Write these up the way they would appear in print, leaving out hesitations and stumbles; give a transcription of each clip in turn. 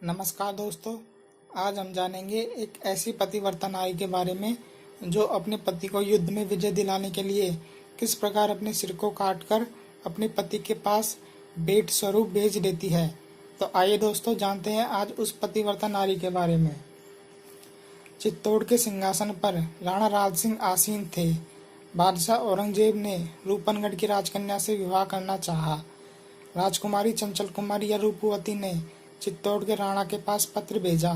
नमस्कार दोस्तों। आज हम जानेंगे एक ऐसी पतिव्रता नारी के बारे में जो अपने पति को युद्ध में विजय दिलाने के लिए किस प्रकार अपने सिर को काटकर अपने पति के पास भेंट स्वरूप भेज देती है। तो आइए दोस्तों जानते हैं आज उस पतिव्रता नारी के बारे में। चित्तौड़ के सिंहासन पर राणा राज सिंह आसीन थे। बादशाह औरंगजेब ने रूपनगढ़ की राजकन्या से विवाह करना चाहा। राजकुमारी चंचल कुमारी या रूपवती ने चित्तौड़ के राणा के पास पत्र भेजा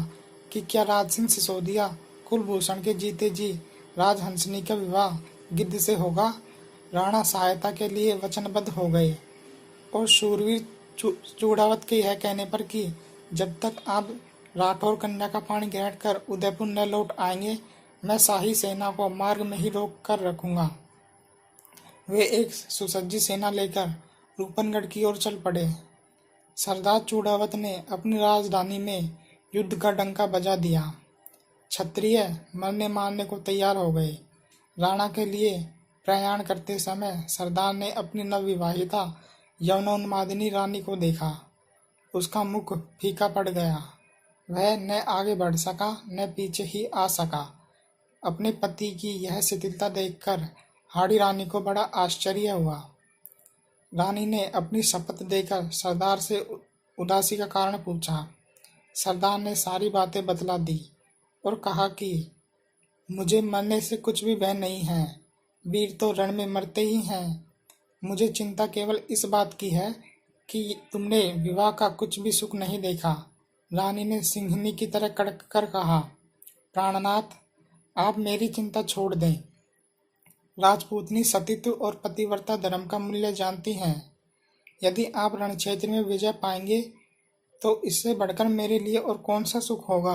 कि क्या राज सिंह सिसोदिया कुलभूषण के जीते जी राजहंसनी का विवाह गिद्ध से होगा। राणा सहायता के लिए वचनबद्ध हो गए और शूरवीर चूड़ावत के यह कहने पर कि जब तक आप राठौर कन्या का पानी ग्रहण कर उदयपुर न लौट आएंगे, मैं शाही सेना को मार्ग में ही रोक कर रखूंगा। वे एक सुसज्जित सेना लेकर रूपनगढ़ की ओर चल पड़े। सरदार चूड़ावत ने अपनी राजधानी में युद्ध का डंका बजा दिया। क्षत्रिय मरने मारने को तैयार हो गए। राणा के लिए प्रयाण करते समय सरदार ने अपनी नवविवाहिता यौवनोन्मादिनी रानी को देखा। उसका मुख फीका पड़ गया। वह न आगे बढ़ सका न पीछे ही आ सका। अपने पति की यह शिथिलता देखकर हाड़ी रानी को बड़ा आश्चर्य हुआ। रानी ने अपनी शपथ देकर सरदार से उदासी का कारण पूछा। सरदार ने सारी बातें बतला दी और कहा कि मुझे मरने से कुछ भी भय नहीं है, वीर तो रण में मरते ही हैं। मुझे चिंता केवल इस बात की है कि तुमने विवाह का कुछ भी सुख नहीं देखा। रानी ने सिंहनी की तरह कड़क कर कहा, प्राणनाथ, आप मेरी चिंता छोड़ दें। राजपूतनी सतीत्व और पतिव्रता धर्म का मूल्य जानती हैं। यदि आप रणक्षेत्र में विजय पाएंगे तो इससे बढ़कर मेरे लिए और कौन सा सुख होगा।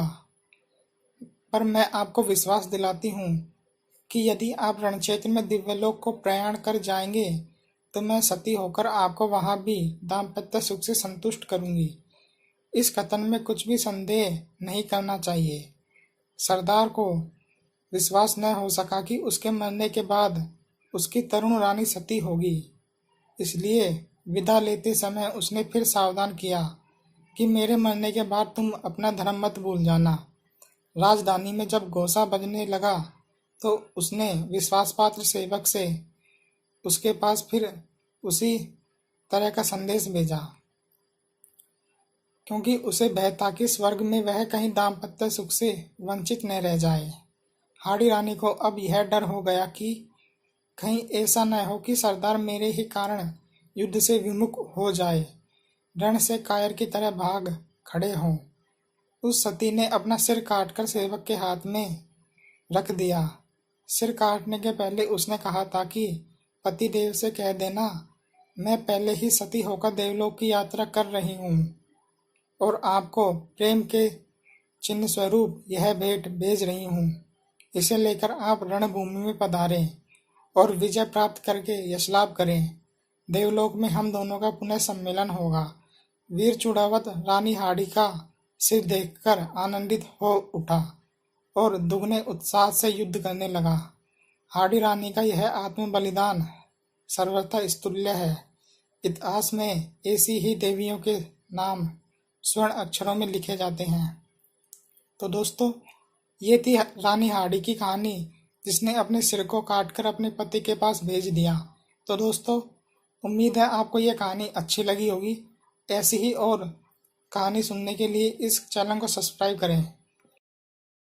पर मैं आपको विश्वास दिलाती हूँ कि यदि आप रणक्षेत्र में दिव्यलोक को प्रयाण कर जाएंगे तो मैं सती होकर आपको वहां भी दाम्पत्य सुख से संतुष्ट करूंगी। इस कथन में कुछ भी संदेह नहीं करना चाहिए। सरदार को विश्वास न हो सका कि उसके मरने के बाद उसकी तरुण रानी सती होगी। इसलिए विदा लेते समय उसने फिर सावधान किया कि मेरे मरने के बाद तुम अपना धर्म मत भूल जाना। राजधानी में जब घोषा बजने लगा तो उसने विश्वासपात्र सेवक से उसके पास फिर उसी तरह का संदेश भेजा, क्योंकि उसे भय था कि स्वर्ग में वह कहीं दाम्पत्य सुख से वंचित न रह जाए। हाड़ी रानी को अब यह डर हो गया कि कहीं ऐसा न हो कि सरदार मेरे ही कारण युद्ध से विमुख हो जाए, रण से कायर की तरह भाग खड़े हों। उस सती ने अपना सिर काटकर सेवक के हाथ में रख दिया। सिर काटने के पहले उसने कहा था कि पति देव से कह देना, मैं पहले ही सती होकर देवलोक की यात्रा कर रही हूँ और आपको प्रेम के चिन्ह स्वरूप यह भेंट भेज रही हूँ। इसे लेकर आप रणभूमि में पधारें और विजय प्राप्त करके यशलाभ करें। देवलोक में हम दोनों का पुनः सम्मेलन होगा। वीर चूड़ावत रानी हाड़ी का सिर देखकर आनंदित हो उठा और दुगने उत्साह से युद्ध करने लगा। हाड़ी रानी का यह आत्म बलिदान सर्वथा स्तुल्य है। इतिहास में ऐसी ही देवियों के नाम स्वर्ण अक्षरों में लिखे जाते हैं। तो दोस्तों, ये थी रानी हाड़ी की कहानी जिसने अपने सिर को काटकर अपने पति के पास भेज दिया। तो दोस्तों, उम्मीद है आपको ये कहानी अच्छी लगी होगी। ऐसी ही और कहानी सुनने के लिए इस चैनल को सब्सक्राइब करें।